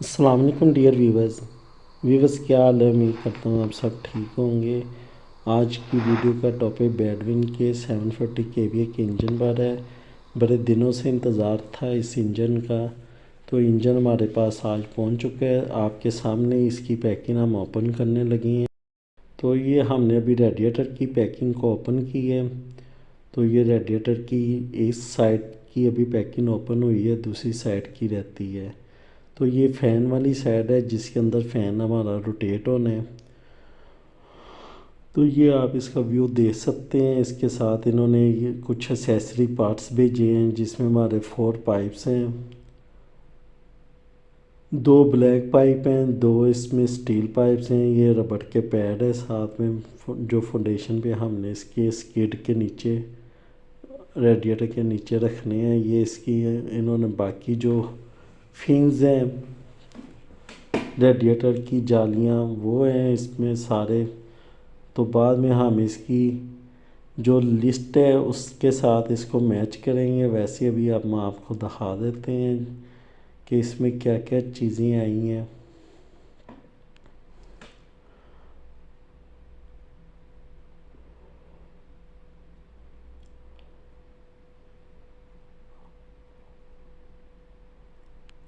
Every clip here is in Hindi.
अस्सलाम वालेकुम डियर व्यूवर्स क्या हाल है। उम्मीद करता हूँ आप सब ठीक होंगे। आज की वीडियो का टॉपिक बैडविन के 740 kVA के इंजन पर है। बड़े दिनों से इंतज़ार था इस इंजन का, तो इंजन हमारे पास आज पहुँच चुका है। आपके सामने इसकी पैकिंग हम ओपन करने लगे हैं। तो ये हमने अभी रेडिएटर की पैकिंग को ओपन की है। तो ये रेडिएटर की इस साइड की अभी पैकिंग ओपन हुई है, दूसरी साइड की रहती है। तो ये फ़ैन वाली साइड है जिसके अंदर फ़ैन हमारा रोटेट होना है। तो ये आप इसका व्यू देख सकते हैं। इसके साथ इन्होंने ये कुछ एसेसरी पार्ट्स भेजे हैं जिसमें हमारे 4 पाइप्स हैं, 2 ब्लैक पाइप हैं, 2 इसमें स्टील पाइप्स हैं। ये रबड़ के पैड है साथ में, जो फाउंडेशन पे हमने इसके स्किड के नीचे रेडिएटर के नीचे रखने हैं। ये इसकी इन्होंने बाकी जो फिन्स हैं रेडिएटर की जालियां वो हैं इसमें सारे। तो बाद में हम इसकी जो लिस्ट है उसके साथ इसको मैच करेंगे। वैसे अभी हम आपको दिखा देते हैं कि इसमें क्या क्या चीज़ें आई हैं।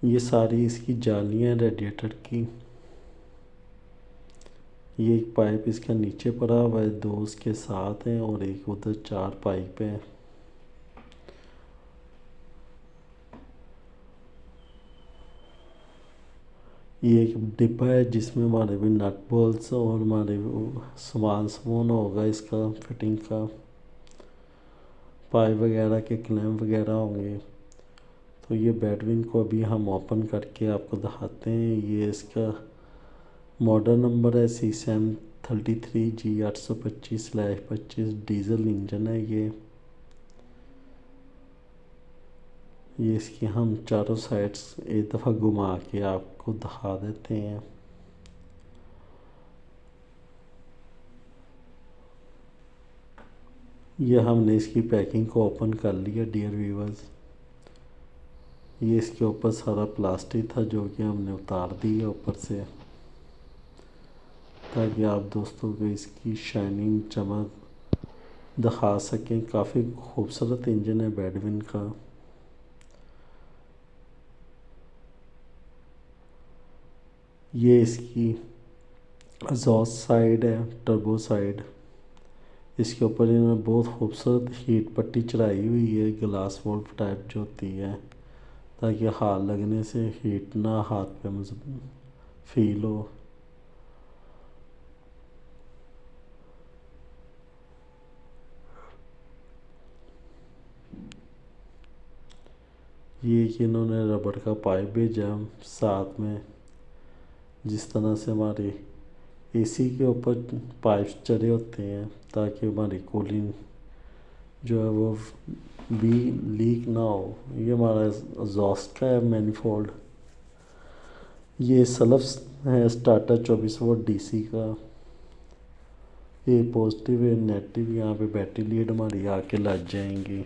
ये सारी इसकी जालियां रेडिएटर की। ये एक पाइप इसका नीचे पड़ा हुआ है, 2 उसके साथ हैं और एक उधर 4 पाइप है। ये एक डिब्बा है जिसमें हमारे भी नट बोल्ट्स और हमारे सामान होगा इसका फिटिंग का, पाइप वगैरह के क्लैंप वगैरह होंगे। तो ये बैडविन को अभी हम ओपन करके आपको दिखाते हैं। ये इसका मॉडल नंबर है CSM33G825/25 डीजल इंजन है ये इसकी हम चारों साइड्स एक दफ़ा घुमा के आपको दिखा देते हैं। ये हमने इसकी पैकिंग को ओपन कर लिया डियर व्यूवर्स। ये इसके ऊपर सारा प्लास्टिक था जो कि हमने उतार दिया ऊपर से, ताकि आप दोस्तों को इसकी शाइनिंग चमक दिखा सकें। काफ़ी खूबसूरत इंजन है बैडविन का। ये इसकी एग्जॉस्ट साइड है, टर्बो साइड। इसके ऊपर इन्होंने बहुत खूबसूरत हीट पट्टी चढ़ाई हुई है, ग्लास वॉल्व टाइप जो होती है, ताकि हाथ लगने से हीट ना हाथ पे फील हो। ये कि इन्होंने रबड़ का पाइप भेजा साथ में, जिस तरह से हमारे एसी के ऊपर पाइप्स चढ़े होते हैं ताकि हमारी कूलिंग जो है वो भी लीक ना हो। ये हमारा एग्जॉस्ट का है मैनिफोल्ड। ये सल्फ है स्टार्टर 24 वोल्ट डीसी का। ये पॉजिटिव है नेगेटिव, यहाँ पे बैटरी लीड हमारी आके लग जाएंगी।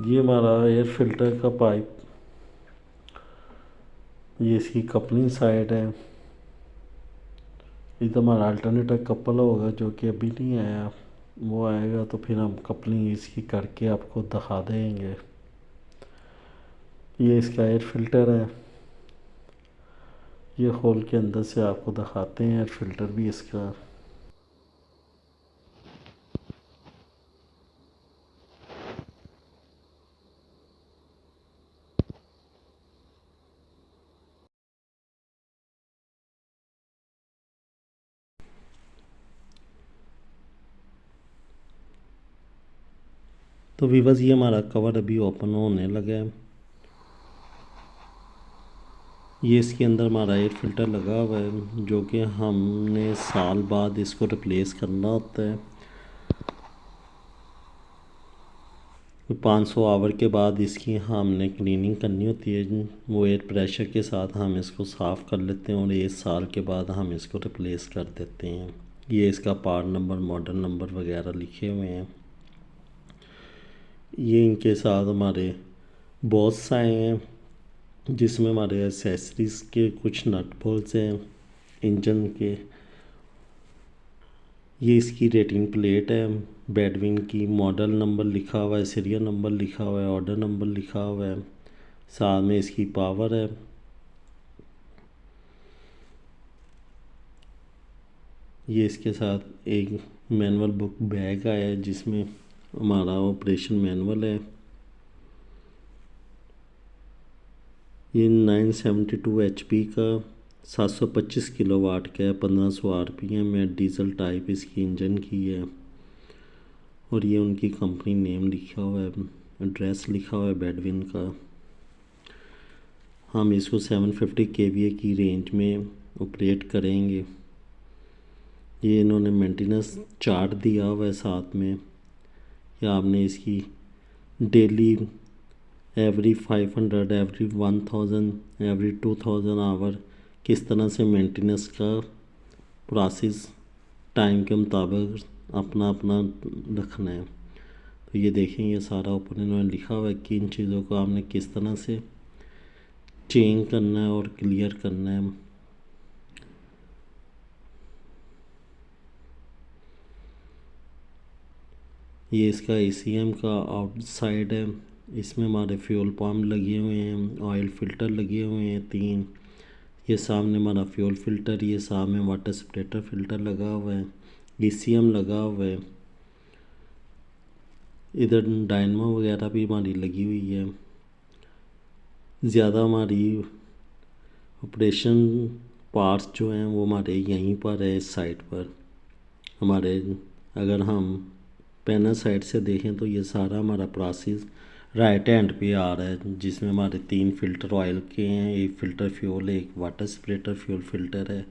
ये हमारा एयर फिल्टर का पाइप, ये इसकी कपलिंग साइड है। ये तो हमारा अल्टरनेटर कपल होगा जो कि अभी नहीं आया, वो आएगा तो फिर हम कपलिंग इसकी करके आपको दिखा देंगे। ये इसका एयर फिल्टर है। ये होल के अंदर से आपको दिखाते हैं एयर फिल्टर भी इसका। तो वीवर्स ये हमारा कवर अभी ओपन होने लगा है। ये इसके अंदर हमारा एयर फिल्टर लगा हुआ है जो कि हमने साल बाद इसको रिप्लेस करना होता है। 500 आवर के बाद इसकी हमने क्लीनिंग करनी होती है। वो एयर प्रेशर के साथ हम इसको साफ़ कर लेते हैं और 1 साल के बाद हम इसको रिप्लेस कर देते हैं। ये इसका पार्ट नंबर, मॉडल नंबर वगैरह लिखे हुए हैं। ये इनके साथ हमारे बॉस आए हैं जिसमें हमारे एसेसरीज़ के कुछ नट बोल्ट्स हैं इंजन के। ये इसकी रेटिंग प्लेट है बैडविन की, मॉडल नंबर लिखा हुआ है, सीरियल नंबर लिखा हुआ है, ऑर्डर नंबर लिखा हुआ है, साथ में इसकी पावर है। ये इसके साथ एक मैनुअल बुक बैग आया है जिसमें हमारा ऑपरेशन मैनुअल है। ये 972 HP का 725 किलोवाट का है, 1500 RPM है, डीजल टाइप इसकी इंजन की है। और ये उनकी कंपनी नेम लिखा हुआ है, एड्रेस लिखा हुआ है बैडविन का। हम इसको 750 kVA की रेंज में ऑपरेट करेंगे। ये इन्होंने मेंटेनेंस चार्ट दिया हुआ है साथ में, या आपने इसकी daily every 500, every 1000, every 2000 hour किस तरह से मेंटेनेंस का प्रोसेस टाइम के मुताबिक अपना अपना रखना है। तो ये देखें, ये सारा ऊपर इन्होंने लिखा हुआ है कि इन चीज़ों को आपने किस तरह से चेंज करना है और क्लियर करना है। ये इसका ACM का आउटसाइड है। इसमें हमारे फ्यूल पम्प लगे हुए हैं, ऑयल फ़िल्टर लगे हुए हैं 3। ये सामने हमारा फ्यूल फ़िल्टर, ये सामने वाटर सेपरेटर फ़िल्टर लगा हुआ है, ACM लगा हुआ है। इधर डायनमो वगैरह भी हमारी लगी हुई है। ज़्यादा हमारी ऑपरेशन पार्ट्स जो हैं वो हमारे यहीं पर है इस साइट पर। हमारे अगर हम पैनल साइड से देखें तो ये सारा हमारा प्रोसेस राइट हैंड पे आ रहा है, जिसमें हमारे 3 फ़िल्टर ऑयल के हैं, एक फ़िल्टर फ्यूल है, एक वाटर सेपरेटर फ्यूल फ़िल्टर है,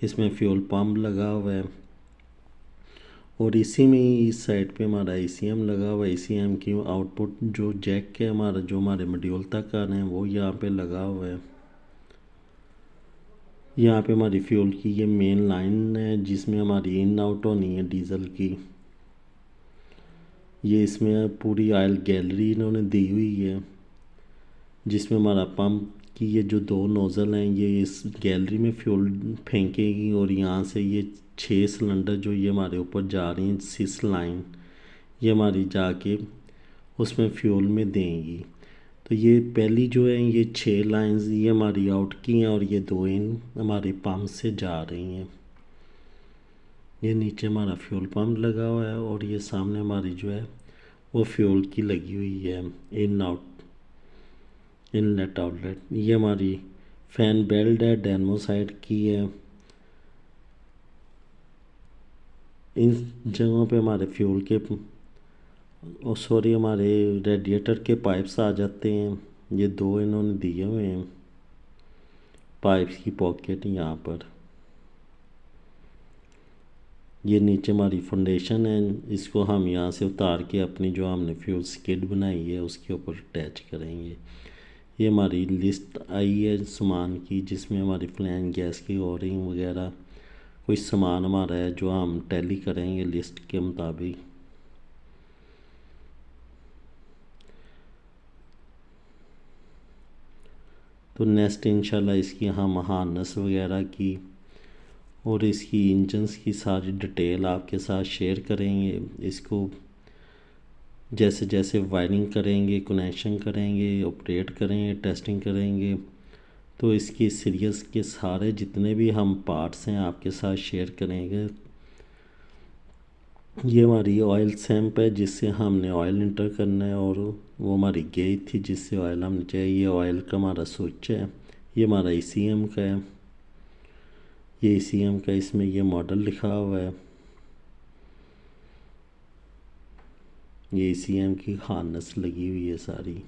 इसमें फ्यूल पम्प लगा हुआ है। और इसी में ही इस साइड पे हमारा ACM लगा हुआ है। ACM की आउटपुट जो जैक है हमारा, जो हमारे मॉड्यूल तक आ रहे हैं, वो यहाँ पे लगा हुआ है। यहाँ पे हमारी फ्यूल की ये मेन लाइन है जिसमें हमारी इन आउट होनी है डीज़ल की। ये इसमें पूरी ऑयल गैलरी इन्होंने दी हुई है, जिसमें हमारा पंप की ये जो 2 नोज़ल हैं ये इस गैलरी में फ्यूल फेंकेगी, और यहाँ से ये 6 सिलेंडर जो ये हमारे ऊपर जा रही हैं 6 लाइन, ये हमारी जाके उसमें फ्यूल में देंगी। तो ये पहली जो है ये 6 लाइंस ये हमारी आउट की हैं, और ये 2 इन हमारे पंप से जा रही हैं। ये नीचे हमारा फ्यूल पंप लगा हुआ है, और ये सामने हमारी जो है वो फ्यूल की लगी हुई है इन आउट, इनलेट आउटलेट। ये हमारी फैन बेल्ट है, डायनमो साइड की है। इन जगहों पे हमारे फ्यूल के और सॉरी हमारे रेडिएटर के पाइप्स आ जाते हैं। ये 2 इन्होंने दिए हुए हैं पाइप्स की पॉकेट यहाँ पर। ये नीचे हमारी फाउंडेशन है, इसको हम यहाँ से उतार के अपनी जो हमने फ्यूल स्किड बनाई है उसके ऊपर अटैच करेंगे। ये हमारी लिस्ट आई है सामान की, जिसमें हमारी फ्लैन गैस की ओरिंग वगैरह कुछ सामान हमारा है जो हम टैली करेंगे लिस्ट के मुताबिक। तो नेक्स्ट इंशाल्लाह इसकी हम हार्नेस वगैरह की और इसकी इंजन्स की सारी डिटेल आपके साथ शेयर करेंगे। इसको जैसे जैसे वायरिंग करेंगे, कनेक्शन करेंगे, ऑपरेट करेंगे, टेस्टिंग करेंगे, तो इसकी सीरीज़ के सारे जितने भी हम पार्ट्स हैं आपके साथ शेयर करेंगे। ये हमारी ऑयल सैंप है जिससे हमने ऑयल इंटर करना है, और वो हमारी गेज थी जिससे ऑयल हमने चाहिए। ये ऑयल का हमारा स्विच है, ये हमारा ACM का है, ये ACM का इसमें ये मॉडल लिखा हुआ है। ये ACM की हार्नेस लगी हुई है सारी।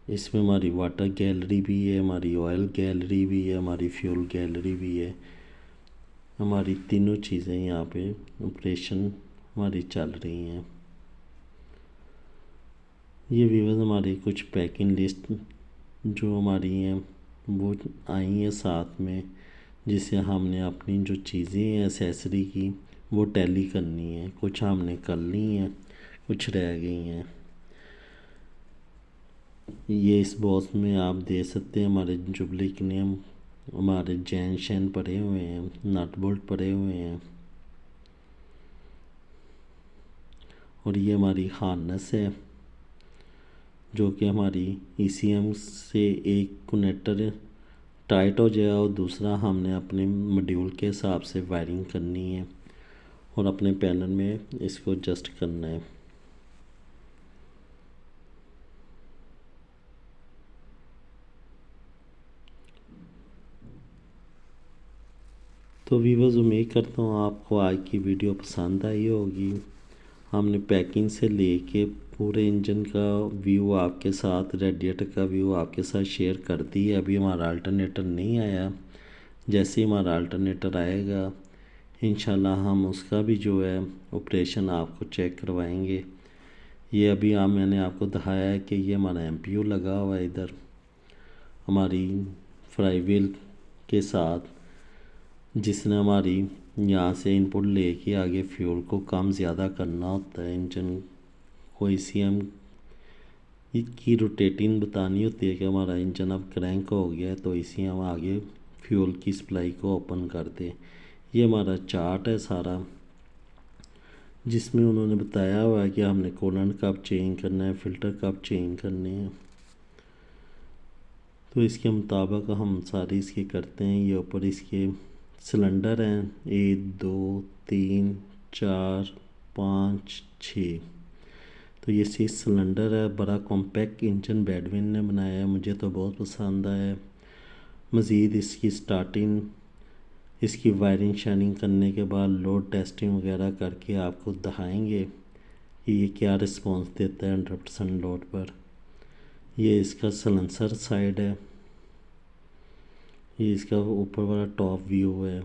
इसमें हमारी वाटर गैलरी भी है, हमारी ऑयल गैलरी भी है, हमारी फ्यूल गैलरी भी है। हमारी तीनों चीज़ें यहाँ पे ऑपरेशन हमारी चल रही हैं। ये व्यूअर्स हमारी कुछ पैकिंग लिस्ट जो हमारी हैं वो आई हैं साथ में, जिससे हमने अपनी जो चीज़ें हैं एसेसरी की वो टैली करनी है। कुछ हमने कर ली हैं, कुछ रह गई हैं। ये इस बॉक्स में आप दे सकते हैं हमारे जुबलिक नेम, हमारे जैन शैन पड़े हुए हैं, नट बोल्ट पड़े हुए हैं, और ये हमारी हार्नेस है जो कि हमारी ECM से एक कनेक्टर टाइट हो जाए और दूसरा हमने अपने मॉड्यूल के हिसाब से वायरिंग करनी है और अपने पैनल में इसको एडजस्ट करना है। तो व्यूअर्स, उम्मीद करता हूँ आपको आज की वीडियो पसंद आई होगी। हमने पैकिंग से लेके पूरे इंजन का व्यू आपके साथ, रेडिएटर का व्यू आपके साथ शेयर कर दी है। अभी हमारा अल्टरनेटर नहीं आया, जैसे ही हमारा अल्टरनेटर आएगा इंशाल्लाह हम उसका भी जो है ऑपरेशन आपको चेक करवाएंगे। ये अभी मैंने आपको दिखाया है कि ये हमारा MPU लगा हुआ है इधर हमारी फ्लाई व्हील के साथ, जिसने हमारी यहाँ से इनपुट लेके आगे फ्यूल को कम ज़्यादा करना होता है। इंजन को ECM की रोटेटिंग बतानी होती है कि हमारा इंजन अब क्रैंक हो गया है, तो ECM आगे फ्यूल की सप्लाई को ओपन कर दे। ये हमारा चार्ट है सारा, जिसमें उन्होंने बताया हुआ है कि हमने कूलेंट कब चेंज करना है, फ़िल्टर कब चेंज करने हैं। तो इसके मुताबिक हम सारी इसकी करते हैं। ये ऊपर इसके सिलेंडर हैं 1 2 3 4 5 6। तो ये 6 सिलेंडर है। बड़ा कॉम्पैक्ट इंजन बैडविन ने बनाया है, मुझे तो बहुत पसंद आया। मज़ीद इसकी स्टार्टिंग, इसकी वायरिंग शायरिंग करने के बाद लोड टेस्टिंग वगैरह करके आपको दिखाएंगे कि ये क्या रिस्पांस देता है 100% लोड पर। ये इसका सलेंसर साइड है, ये इसका ऊपर वाला टॉप व्यू है।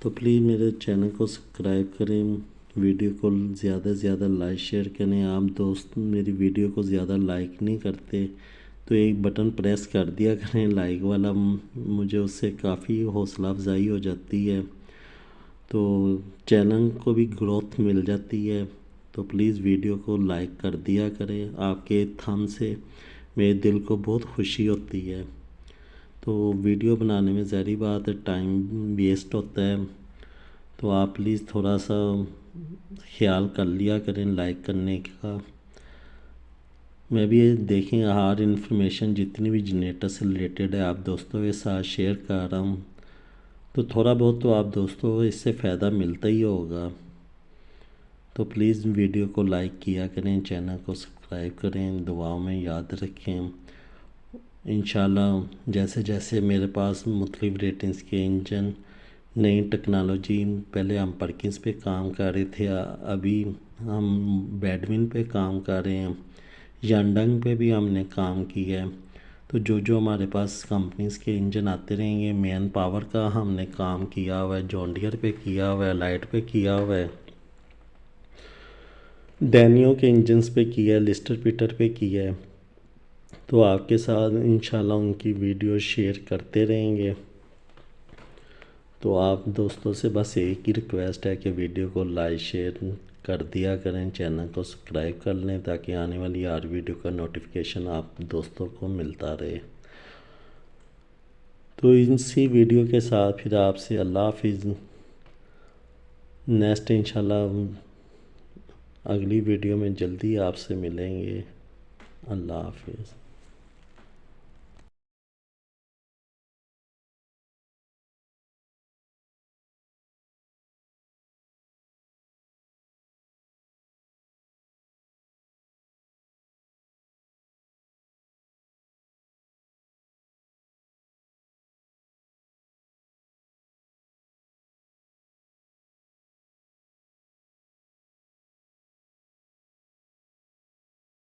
तो प्लीज़ मेरे चैनल को सब्सक्राइब करें, वीडियो को ज़्यादा से ज़्यादा लाइक शेयर करें। आप दोस्त मेरी वीडियो को ज़्यादा लाइक नहीं करते तो एक बटन प्रेस कर दिया करें लाइक वाला, मुझे उससे काफ़ी हौसला अफजाई हो जाती है, तो चैनल को भी ग्रोथ मिल जाती है। तो प्लीज़ वीडियो को लाइक कर दिया करें, आपके थंब से मेरे दिल को बहुत खुशी होती है। तो वीडियो बनाने में ज़ाहिर बात है टाइम वेस्ट होता है, तो आप प्लीज़ थोड़ा सा ख्याल कर लिया करें लाइक करने का। मैं भी देखें हर इन्फॉर्मेशन जितनी भी जनरेटर से रिलेटेड है आप दोस्तों के साथ शेयर कर रहा हूँ, तो थोड़ा बहुत तो आप दोस्तों को इससे फ़ायदा मिलता ही होगा। तो प्लीज़ वीडियो को लाइक किया करें, चैनल को सब्सक्राइब करें, दुआओं में याद रखें। इंशाल्लाह जैसे जैसे मेरे पास मुख्तलिफ रेटिंग्स के इंजन, नई टेक्नोलॉजी, पहले हम परकिंस पे काम कर रहे थे, अभी हम बैडविन पे काम कर रहे हैं, यांडंग पे भी हमने काम किया है। तो जो जो हमारे पास कंपनीज़ के इंजन आते रहेंगे, मैन पावर का हमने काम किया हुआ है, जॉन डियर पे किया हुआ है, लाइट पे किया हुआ है, डैनियो के इंजन्स पे किया है, लिस्टर पीटर पे किया है। तो आपके साथ इंशाल्लाह उनकी वीडियो शेयर करते रहेंगे। तो आप दोस्तों से बस एक ही रिक्वेस्ट है कि वीडियो को लाइक शेयर कर दिया करें, चैनल को सब्सक्राइब कर लें ताकि आने वाली हर वीडियो का नोटिफिकेशन आप दोस्तों को मिलता रहे। तो इसी वीडियो के साथ फिर आपसे अल्लाह हाफिज़। नेक्स्ट इंशाल्लाह अगली वीडियो में जल्दी आपसे मिलेंगे। अल्लाह हाफिज़।